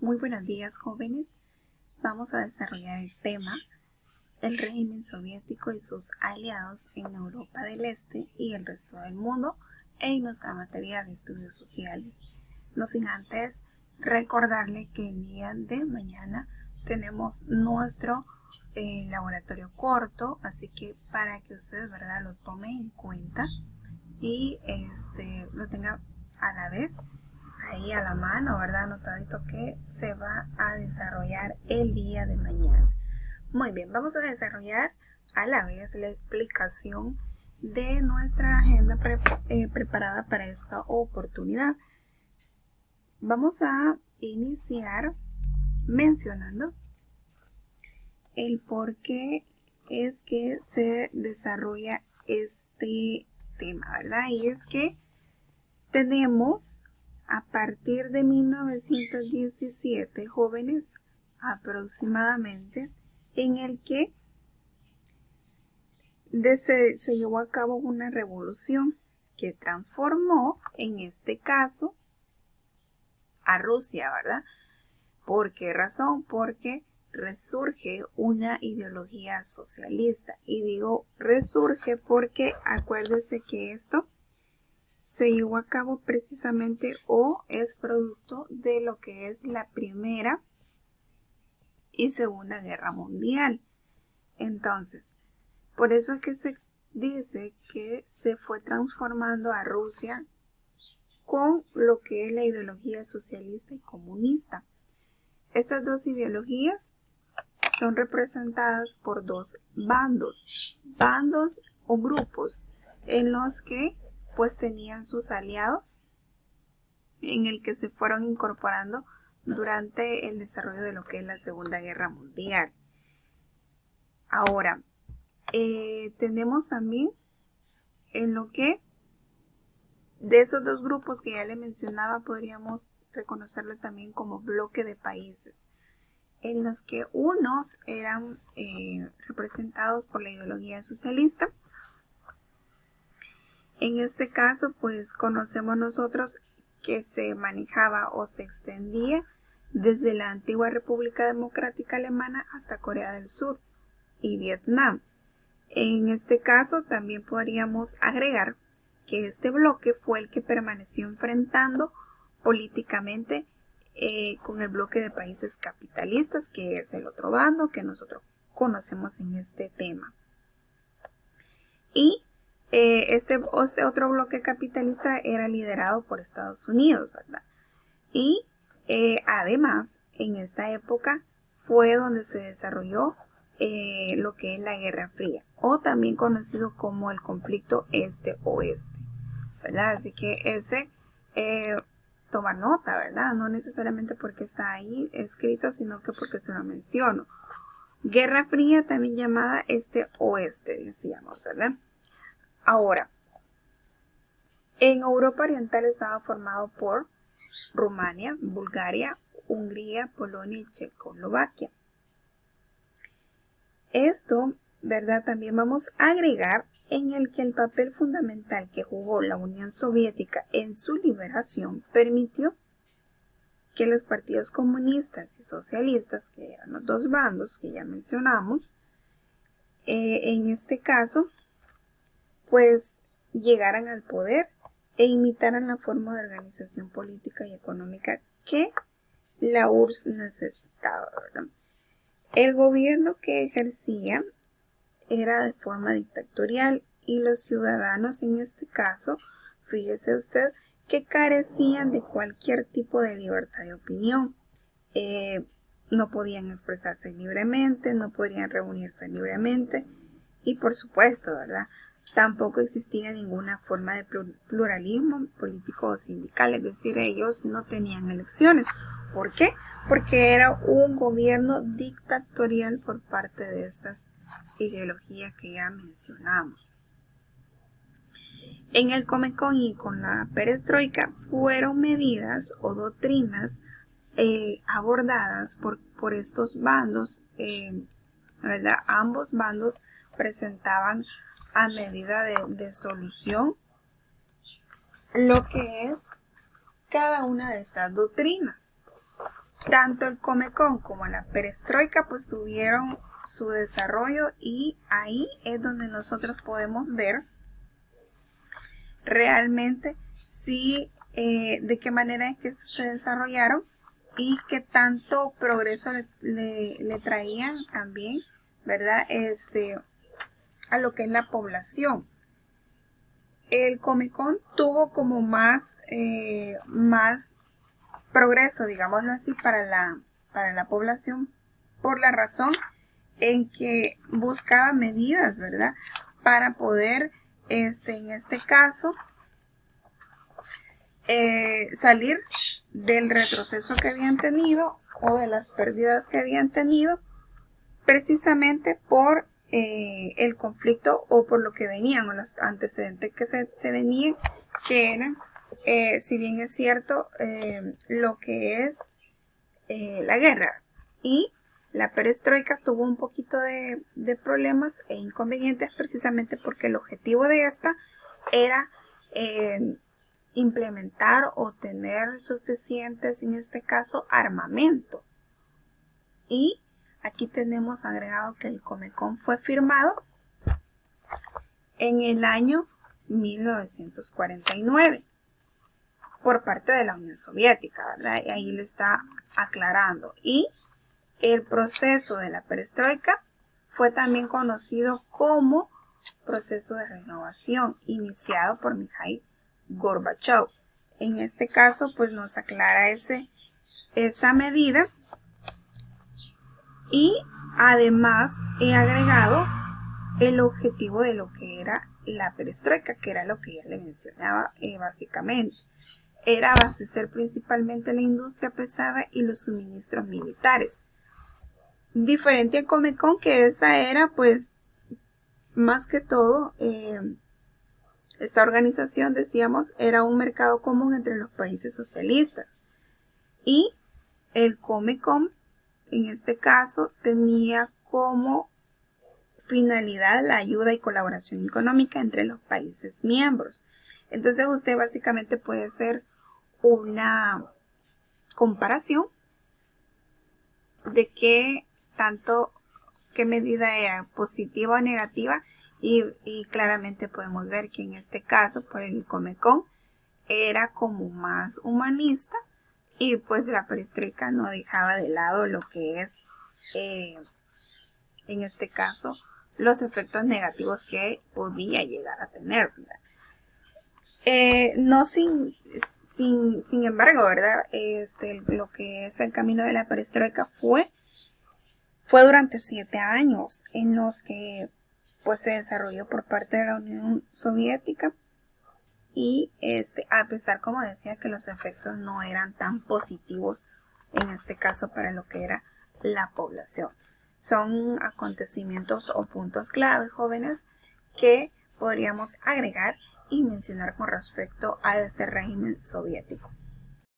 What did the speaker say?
Muy buenos días, jóvenes. Vamos a desarrollar el tema el régimen soviético y sus aliados en Europa del Este y el resto del mundo en nuestra materia de estudios sociales. No sin antes recordarle que el día de mañana tenemos nuestro laboratorio corto, así que para que usted, ¿verdad?, lo tome en cuenta y lo tenga a la vez ahí a la mano, ¿verdad? Anotadito que se va a desarrollar el día de mañana. Muy bien, vamos a desarrollar a la vez la explicación de nuestra agenda preparada para esta oportunidad. Vamos a iniciar mencionando el por qué es que se desarrolla este tema, ¿verdad? Y es que tenemos a partir de 1917 jóvenes aproximadamente en el que se llevó a cabo una revolución que transformó, en este caso, a Rusia, ¿verdad? ¿Por qué razón? Porque resurge una ideología socialista. Y digo resurge porque acuérdese que esto se llevó a cabo precisamente o es producto de lo que es la Primera y Segunda Guerra Mundial. Entonces, por eso es que se dice que se fue transformando a Rusia con lo que es la ideología socialista y comunista. Estas dos ideologías son representadas por dos bandos o grupos en los que pues tenían sus aliados en el que se fueron incorporando durante el desarrollo de lo que es la Segunda Guerra Mundial. Ahora, tenemos también en lo que de esos dos grupos que ya le mencionaba, podríamos reconocerlo también como bloque de países, en los que unos eran representados por la ideología socialista. En este caso, pues conocemos nosotros que se manejaba o se extendía desde la antigua República Democrática Alemana hasta Corea del Sur y Vietnam. En este caso, también podríamos agregar que este bloque fue el que permaneció enfrentando políticamente con el bloque de países capitalistas, que es el otro bando que nosotros conocemos en este tema. Y este otro bloque capitalista era liderado por Estados Unidos, ¿verdad? Y además, en esta época fue donde se desarrolló lo que es la Guerra Fría, o también conocido como el conflicto este-oeste, ¿verdad? Así que ese toma nota, ¿verdad? No necesariamente porque está ahí escrito, sino que porque se lo menciono. Guerra Fría, también llamada este-oeste, decíamos, ¿verdad? Ahora, en Europa Oriental estaba formado por Rumania, Bulgaria, Hungría, Polonia y Checoslovaquia. Esto, ¿verdad? También vamos a agregar en el que el papel fundamental que jugó la Unión Soviética en su liberación permitió que los partidos comunistas y socialistas, que eran los dos bandos que ya mencionamos, en este caso, pues llegaran al poder e imitaran la forma de organización política y económica que la URSS necesitaba, ¿verdad? El gobierno que ejercía era de forma dictatorial y los ciudadanos en este caso, fíjese usted, que carecían de cualquier tipo de libertad de opinión. No podían expresarse libremente, no podían reunirse libremente y por supuesto, ¿verdad?, tampoco existía ninguna forma de pluralismo político o sindical, es decir, ellos no tenían elecciones. ¿Por qué? Porque era un gobierno dictatorial por parte de estas ideologías que ya mencionamos. En el Comecon y con la perestroika fueron medidas o doctrinas abordadas por estos bandos, ¿verdad? Ambos bandos presentaban a medida de solución lo que es cada una de estas doctrinas. tanto el Comecon como la perestroika pues tuvieron su desarrollo, y ahí es donde nosotros podemos ver realmente sí, de qué manera es que estos se desarrollaron y qué tanto progreso le traían también, ¿verdad? A lo que es la población. El Comecon tuvo como más progreso, digámoslo así, para la población, por la razón en que buscaba medidas, ¿verdad? Para poder, en este caso, salir del retroceso que habían tenido o de las pérdidas que habían tenido, precisamente por el conflicto o por lo que venían o los antecedentes que se venían, que eran, si bien es cierto, lo que es la guerra. Y la perestroika tuvo un poquito de problemas e inconvenientes, precisamente porque el objetivo de esta era implementar o tener suficientes, en este caso, armamento. Y aquí tenemos agregado que el Comecon fue firmado en el año 1949 por parte de la Unión Soviética, ¿verdad? Y ahí le está aclarando. Y el proceso de la perestroika fue también conocido como proceso de renovación, iniciado por Mikhail Gorbachev. En este caso, pues nos aclara esa medida. Y además he agregado el objetivo de lo que era la perestroika, que era lo que ya le mencionaba básicamente. Era abastecer principalmente la industria pesada y los suministros militares. Diferente al Comecon, que esta era pues más que todo, esta organización, decíamos, era un mercado común entre los países socialistas. Y el Comecon, en este caso, tenía como finalidad la ayuda y colaboración económica entre los países miembros. Entonces usted básicamente puede hacer una comparación de qué medida era positiva o negativa, y claramente podemos ver que en este caso, por el Comecon, era como más humanista, y pues la perestroika no dejaba de lado lo que es, en este caso, los efectos negativos que podía llegar a tener, ¿verdad? No sin embargo, ¿verdad? Lo que es el camino de la perestroika fue durante 7 años en los que pues se desarrolló por parte de la Unión Soviética, y a pesar, como decía, que los efectos no eran tan positivos en este caso para lo que era la población. Son acontecimientos o puntos claves, jóvenes, que podríamos agregar y mencionar con respecto a este régimen soviético.